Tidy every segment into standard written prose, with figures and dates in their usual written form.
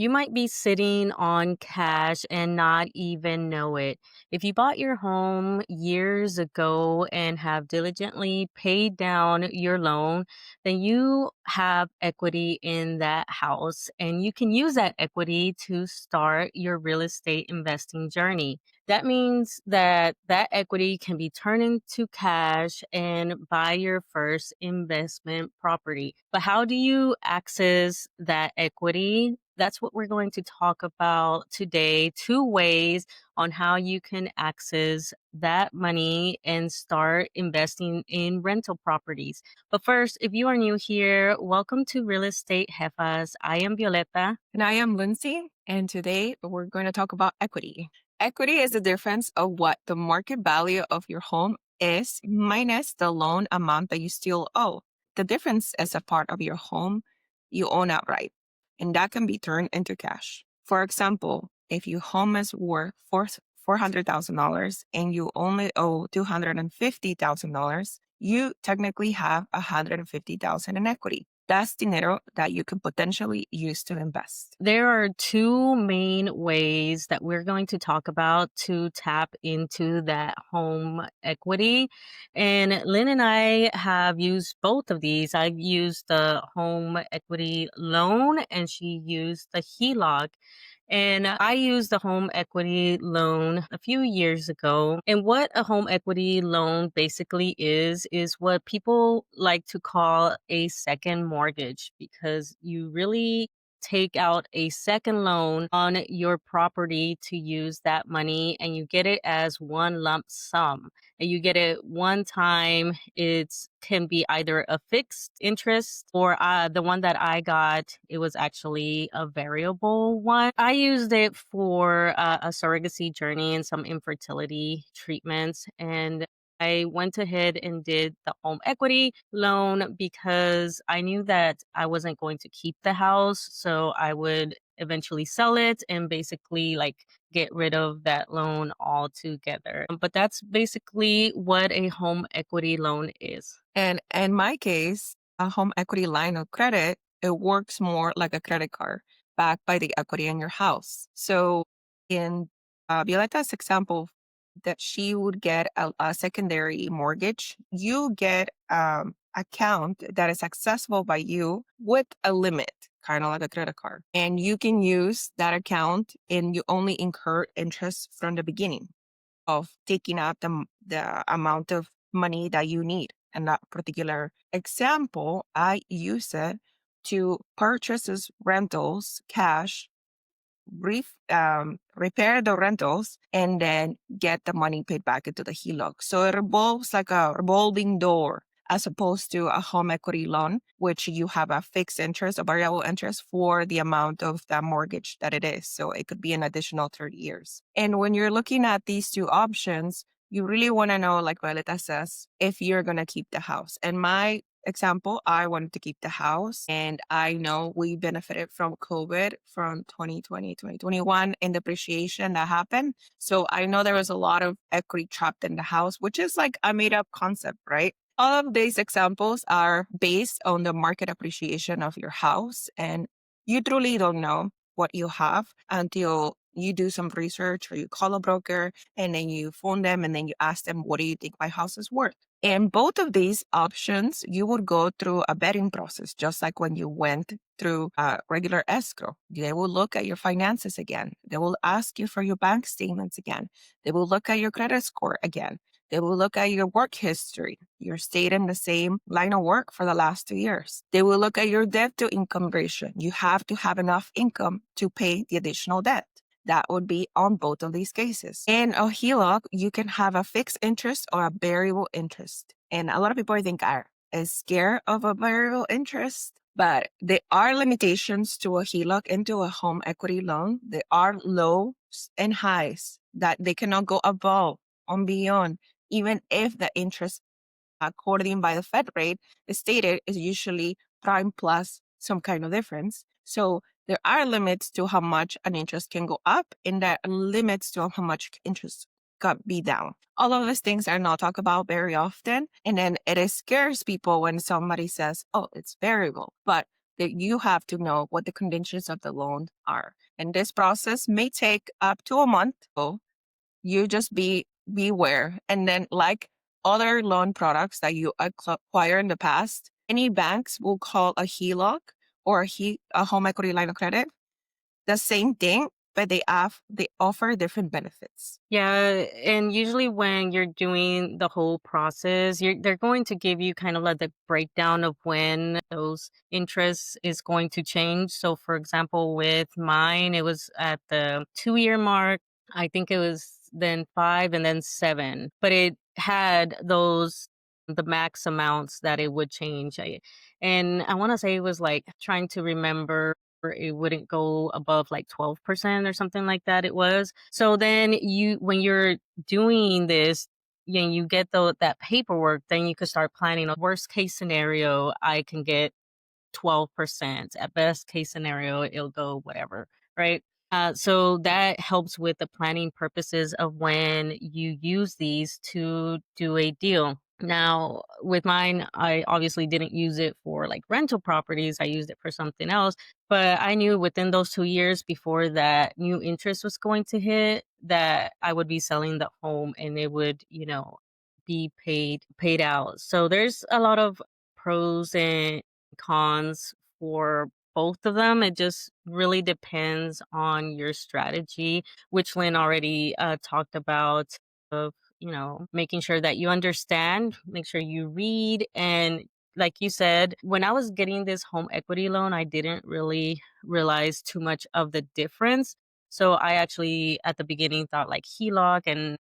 You might be sitting on cash and not even know it. If you bought your home years ago and have diligently paid down your loan, then you have equity in that house and you can use that equity to start your real estate investing journey. That means that that equity can be turned into cash and buy your first investment property. But how do you access that equity? That's what we're going to talk about today. Two ways on how you can access that money and start investing in rental properties. But first, if you are new here, welcome to Real Estate Jefas. I am Violeta. And I am Lindsay, and today we're going to talk about equity. Equity is the difference of what the market value of your home is minus the loan amount that you still owe. The difference is a part of your home you own outright, and that can be turned into cash. For example, if your home is worth $400,000 and you only owe $250,000, you technically have $150,000 in equity. That's dinero that you could potentially use to invest. There are two main ways that we're going to talk about to tap into that home equity. And Lynn and I have used both of these. I've used the home equity loan and she used the HELOC. And I used the home equity loan a few years ago. And what a home equity loan basically is what people like to call a second mortgage because you really take out a second loan on your property to use that money and you get it as one lump sum and you get it one time. It's can be either a fixed interest or the one that I got, it was actually a variable one. I used it for a surrogacy journey and some infertility treatments, and I went ahead and did the home equity loan because I knew that I wasn't going to keep the house. So I would eventually sell it and basically like get rid of that loan altogether. But that's basically what a home equity loan is. And in my case, a home equity line of credit, it works more like a credit card backed by the equity in your house. So in Violeta's example, that she would get a secondary mortgage, you get account that is accessible by you with a limit, kind of like a credit card. And you can use that account and you only incur interest from the beginning of taking out the amount of money that you need. In that particular example, I use it to purchase these rentals cash, repair the rentals, and then get the money paid back into the HELOC. So it revolves like a revolving door as opposed to a home equity loan, which you have a fixed interest, a variable interest for the amount of the mortgage that it is. So it could be an additional 30 years. And when you're looking at these two options, you really want to know, like Violeta says, if you're going to keep the house. And my example, I wanted to keep the house, and I know we benefited from COVID from 2020, 2021 and depreciation that happened. So I know there was a lot of equity trapped in the house, which is like a made up concept, right? All of these examples are based on the market appreciation of your house, and you truly don't know what you have until you do some research or you call a broker and then you phone them and then you ask them, what do you think my house is worth? And both of these options, you would go through a vetting process, just like when you went through a regular escrow. They will look at your finances again. They will ask you for your bank statements again. They will look at your credit score again. They will look at your work history. You're stayed in the same line of work for the last 2 years. They will look at your debt to income ratio. You have to have enough income to pay the additional debt. That would be on both of these cases. In a HELOC, you can have a fixed interest or a variable interest. And a lot of people, I think, are scared of a variable interest, but there are limitations to a HELOC and to a home equity loan. There are lows and highs that they cannot go above or beyond, even if the interest, according by the Fed rate, is stated is usually prime plus some kind of difference. So there are limits to how much an interest can go up, and there are limits to how much interest can be down. All of these things are not talked about very often. And then it scares people when somebody says, oh, it's variable. But that you have to know what the conditions of the loan are. And this process may take up to a month. So you just beware. And then, like other loan products that you acquire in the past, any banks will call a HELOC or a home equity line of credit the same thing, but they offer different benefits. Yeah, and usually when you're doing the whole process, they're going to give you kind of like the breakdown of when those interests is going to change. So for example, with mine, it was at the 2 year mark. I think it was then 5 and then 7, but it had those the max amounts that it would change. And I want to say it was like trying to remember it wouldn't go above like 12% or something like that it was. So then when you're doing this, you get that paperwork, then you could start planning a worst case scenario, I can get 12%. At best case scenario, it'll go whatever, right? So that helps with the planning purposes of when you use these to do a deal. Now, with mine, I obviously didn't use it for like rental properties. I used it for something else. But I knew within those 2 years before that new interest was going to hit that I would be selling the home and it would, be paid out. So there's a lot of pros and cons for both of them. It just really depends on your strategy, which Lynn already talked about of, making sure that you understand, make sure you read. And like you said, when I was getting this home equity loan, I didn't really realize too much of the difference. So I actually at the beginning thought like HELOC and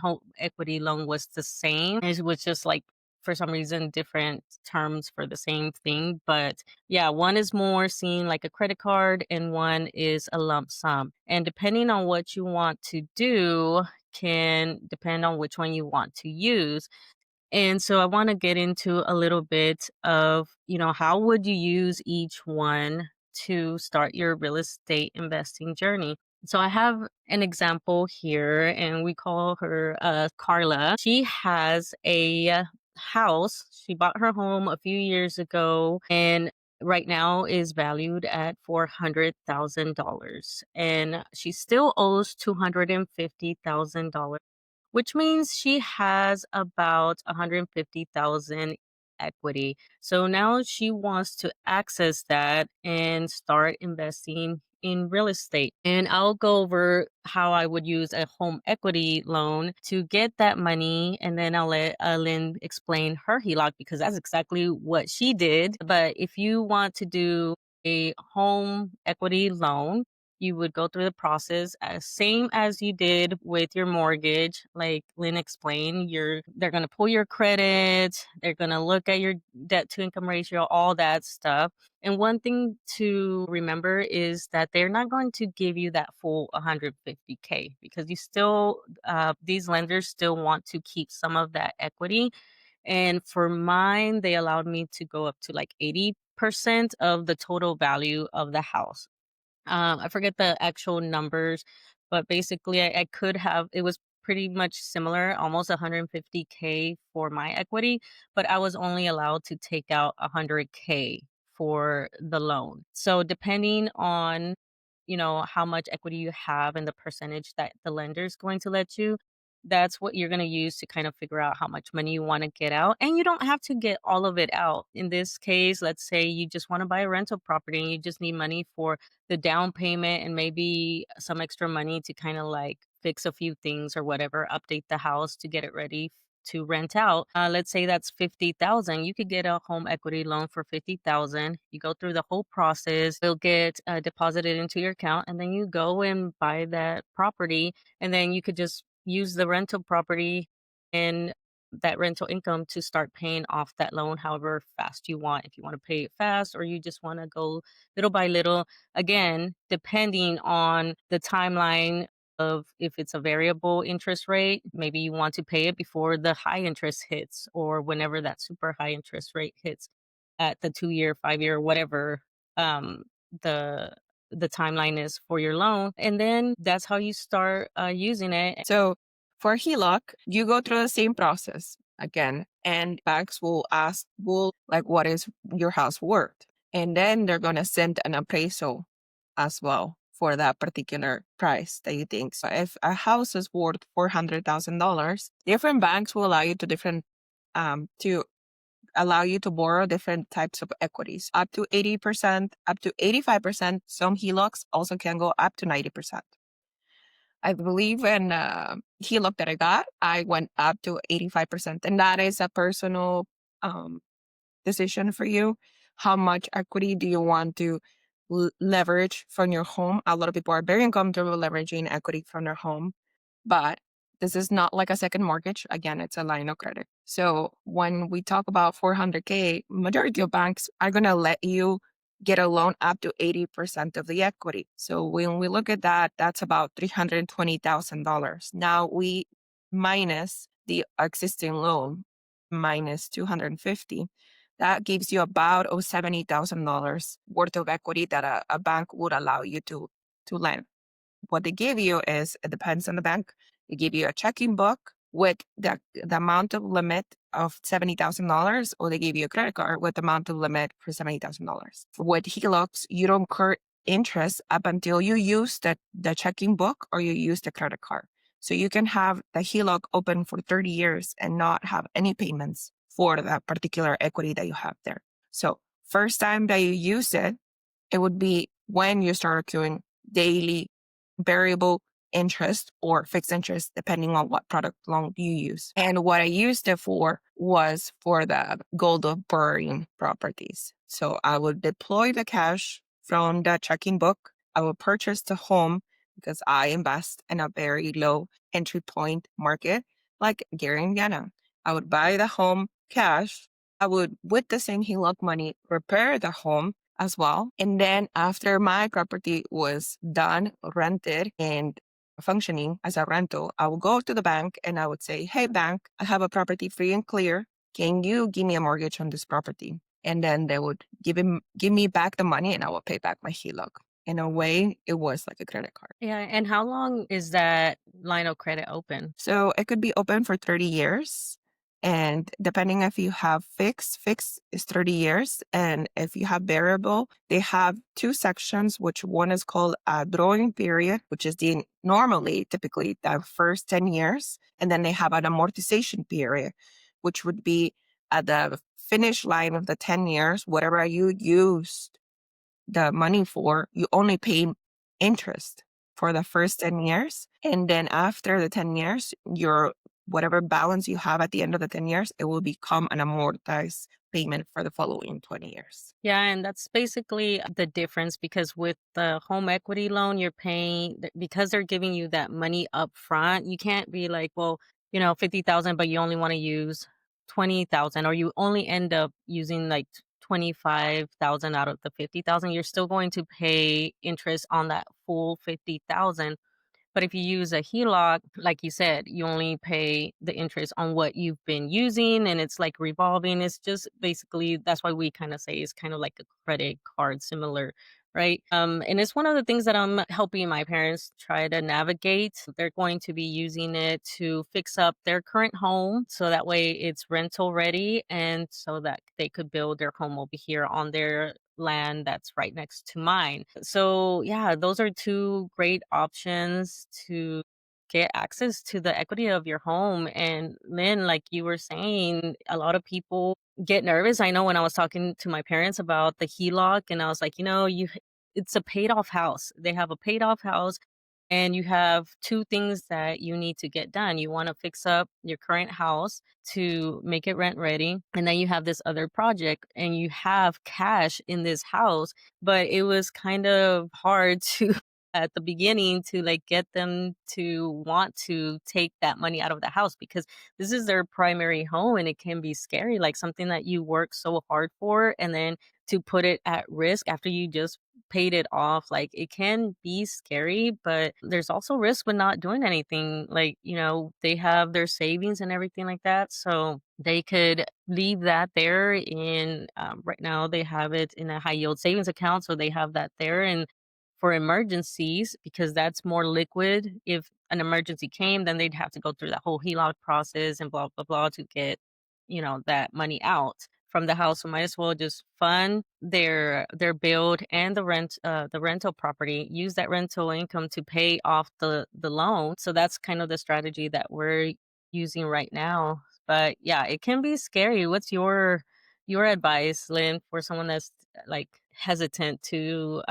home equity loan was the same. It was just like for some reason different terms for the same thing. But yeah, one is more seen like a credit card and one is a lump sum. And depending on what you want to do, can depend on which one you want to use. And so I want to get into a little bit of, how would you use each one to start your real estate investing journey? So I have an example here, and we call her Carla. She has a house. She bought her home a few years ago, and right now is valued at $400,000. And she still owes $250,000, which means she has about 150,000 equity. So now she wants to access that and start investing in real estate. And I'll go over how I would use a home equity loan to get that money. And then I'll let Lynn explain her HELOC because that's exactly what she did. But if you want to do a home equity loan, you would go through the process as same as you did with your mortgage. Like Lynn explained, they're gonna pull your credit, they're gonna look at your debt to income ratio, all that stuff. And one thing to remember is that they're not going to give you that full 150K because these lenders still want to keep some of that equity. And for mine, they allowed me to go up to like 80% of the total value of the house. I forget the actual numbers, but basically I could have it was pretty much similar, almost 150K for my equity, but I was only allowed to take out 100K for the loan. So depending on, how much equity you have and the percentage that the lender is going to let you, that's what you're going to use to kind of figure out how much money you want to get out. And you don't have to get all of it out. In this case, let's say you just want to buy a rental property and you just need money for the down payment and maybe some extra money to kind of like fix a few things or whatever, update the house to get it ready to rent out. Let's say that's 50,000. You could get a home equity loan for 50,000. You go through the whole process. It'll get deposited into your account, and then you go and buy that property, and then you could just use the rental property and that rental income to start paying off that loan however fast you want. If you want to pay it fast or you just want to go little by little, again, depending on the timeline of if it's a variable interest rate, maybe you want to pay it before the high interest hits or whenever that super high interest rate hits at the 2 year, 5 year, whatever um, the the timeline is for your loan. And then that's how you start using it. So for HELOC, you go through the same process again, and banks will ask, "Will like what is your house worth?" And then they're going to send an appraisal as well for that particular price that you think. So if a house is worth $400,000, different banks will allow you to allow you to borrow different types of equities, up to 80%, up to 85%. Some HELOCs also can go up to 90%. I believe in HELOC that I got, I went up to 85%. And that is a personal um, decision for you. How much equity do you want to leverage from your home? A lot of people are very uncomfortable leveraging equity from their home, but this is not like a second mortgage. Again, it's a line of credit. So when we talk about 400K, majority of banks are going to let you get a loan up to 80% of the equity. So when we look at that, that's about $320,000. Now we minus the existing loan minus 250, that gives you about $70,000 worth of equity that a bank would allow you to lend. What they give you is, it depends on the bank. They give you a checking book with the amount of limit of $70,000, or they give you a credit card with the amount of limit for $70,000. With HELOCs, you don't incur interest up until you use the checking book or you use the credit card. So you can have the HELOC open for 30 years and not have any payments for that particular equity that you have there. So first time that you use it, it would be when you start accruing daily variable interest or fixed interest, depending on what product loan you use. And what I used it for was for the gold of borrowing properties. So I would deploy the cash from the checking book. I would purchase the home because I invest in a very low entry point market, like here in Guyana. I would buy the home cash. I would, with the same HELOC money, repair the home as well. And then after my property was done, rented, and functioning as a rental, I would go to the bank and I would say, "Hey, bank, I have a property free and clear. Can you give me a mortgage on this property?" And then they would give me back the money and I would pay back my HELOC. In a way, it was like a credit card. Yeah, and how long is that line of credit open? So it could be open for 30 years. And depending if you have fixed is 30 years. And if you have variable, they have two sections, which one is called a drawing period, which is typically the first 10 years. And then they have an amortization period, which would be at the finish line of the 10 years, whatever you used the money for, you only pay interest for the first 10 years. And then after the 10 years, your whatever balance you have at the end of the 10 years, it will become an amortized payment for the following 20 years. Yeah, and that's basically the difference because with the home equity loan, you're paying because they're giving you that money up front. You can't be like, well, 50,000, but you only want to use 20,000, or you only end up using like 25,000 out of the 50,000. You're still going to pay interest on that full 50,000. But if you use a HELOC, like you said, you only pay the interest on what you've been using and it's like revolving. It's just basically that's why we kind of say it's kind of like a credit card similar, right? And it's one of the things that I'm helping my parents try to navigate. They're going to be using it to fix up their current home so that way it's rental ready and so that they could build their home over here on their land that's right next to mine. So, yeah, those are two great options to get access to the equity of your home. And Lynn, like you were saying, a lot of people get nervous. I know when I was talking to my parents about the HELOC, and I was like, it's a paid off house. They have a paid off house and you have two things that you need to get done. You want to fix up your current house to make it rent ready. And then you have this other project and you have cash in this house. But it was kind of hard to, at the beginning, to like get them to want to take that money out of the house because this is their primary home and it can be scary, like something that you work so hard for. And then to put it at risk after you just paid it off, like it can be scary, but there's also risk with not doing anything. Like, they have their savings and everything like that. So they could leave that there in, right now they have it in a high yield savings account. So they have that there. And for emergencies, because that's more liquid. If an emergency came, then they'd have to go through that whole HELOC process and blah, blah, blah to get, that money out from the house, so might as well just fund their build and the rental property, use that rental income to pay off the loan. So that's kind of the strategy that we're using right now. But yeah, it can be scary. What's your advice, Lynn, for someone that's like hesitant to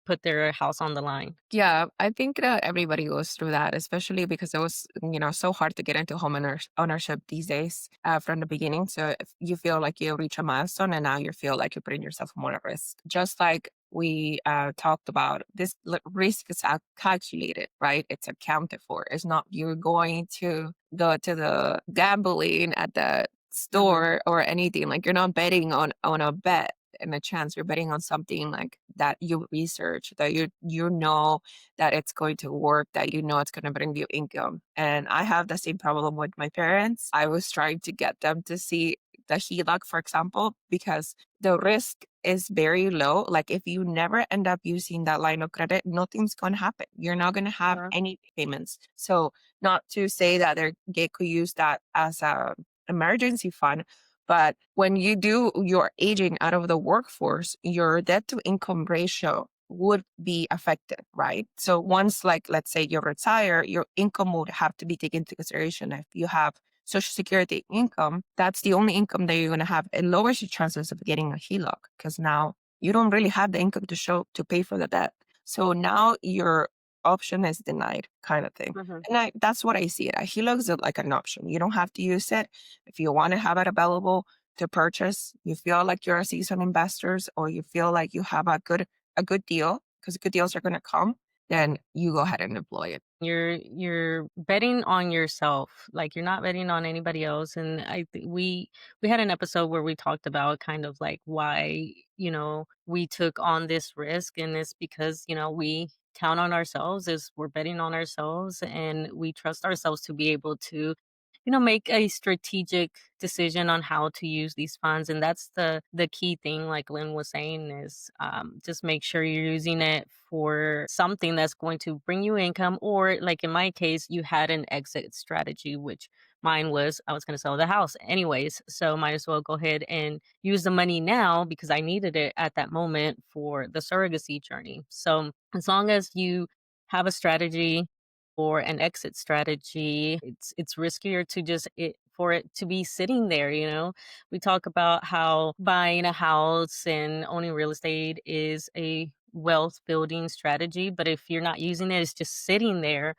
put their house on the line? Yeah, I think that everybody goes through that, especially because it was, so hard to get into ownership these days from the beginning. So if you feel like you reach a milestone and now you feel like you're putting yourself more at risk, just like we talked about, this risk is calculated, right? It's accounted for. It's not you're going to go to the gambling at the Mhm. store or anything. Like you're not betting on a bet and a chance. You're betting on something like that you research, that you know that it's going to work, that you know it's going to bring you income. And I have the same problem with my parents. I was trying to get them to see the HELOC, for example, because the risk is very low. Like if you never end up using that line of credit, nothing's going to happen. You're not going to have Uh, any payments. So not to say that they could use that as a emergency fund, but when you do your aging out of the workforce, your debt to income ratio would be affected, right? So once, like, let's say you retire, your income would have to be taken into consideration. If you have Social Security income, that's the only income that you're going to have. It lowers your chances of getting a HELOC because now you don't really have the income to show to pay for the debt. So now your option is denied, kind of thing. mhm. And that's what I see it. A HELOC is like an option. You don't have to use it if you want to have it available to purchase, you feel like you're a seasoned investors or you feel like you have a good deal, because good deals are going to come, then you go ahead and deploy it. You're betting on yourself, like, you're not betting on anybody else, and we had an episode where we talked about kind of, like, why, we took on this risk, and it's because, we count on ourselves, is we're betting on ourselves, and we trust ourselves to be able to make a strategic decision on how to use these funds. And that's the key thing, like Lynn was saying, is just make sure you're using it for something that's going to bring you income. Or like in my case, you had an exit strategy, which mine was I was going to sell the house anyways. So might as well go ahead and use the money now because I needed it at that moment for the surrogacy journey. So as long as you have a strategy or an exit strategy, it's riskier to just for it to be sitting there. We talk about how buying a house and owning real estate is a wealth building strategy, but if you're not using it, it's just sitting there.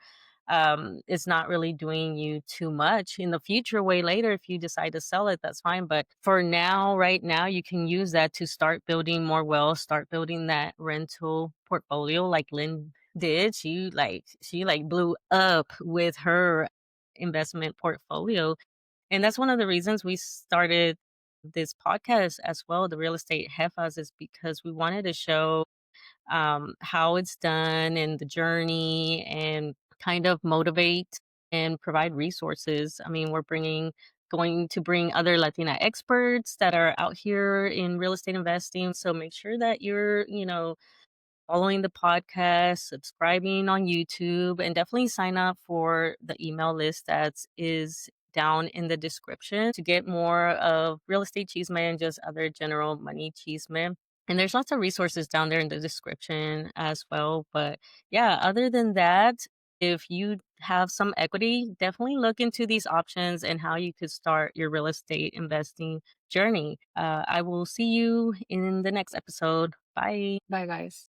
It's not really doing you too much. In the future, way later, if you decide to sell it, that's fine. But for now, right now, you can use that to start building more wealth, start building that rental portfolio like Lynn did. She blew up with her investment portfolio. And that's one of the reasons we started this podcast as well, the Real Estate Hefas, is because we wanted to show how it's done and the journey, and kind of motivate and provide resources. I mean, going to bring other Latina experts that are out here in real estate investing. So make sure that you're, following the podcast, subscribing on YouTube, and definitely sign up for the email list that is down in the description to get more of real estate chisme and just other general money chisme. And there's lots of resources down there in the description as well. But yeah, other than that, if you have some equity, definitely look into these options and how you could start your real estate investing journey. I will see you in the next episode. Bye. Bye, guys.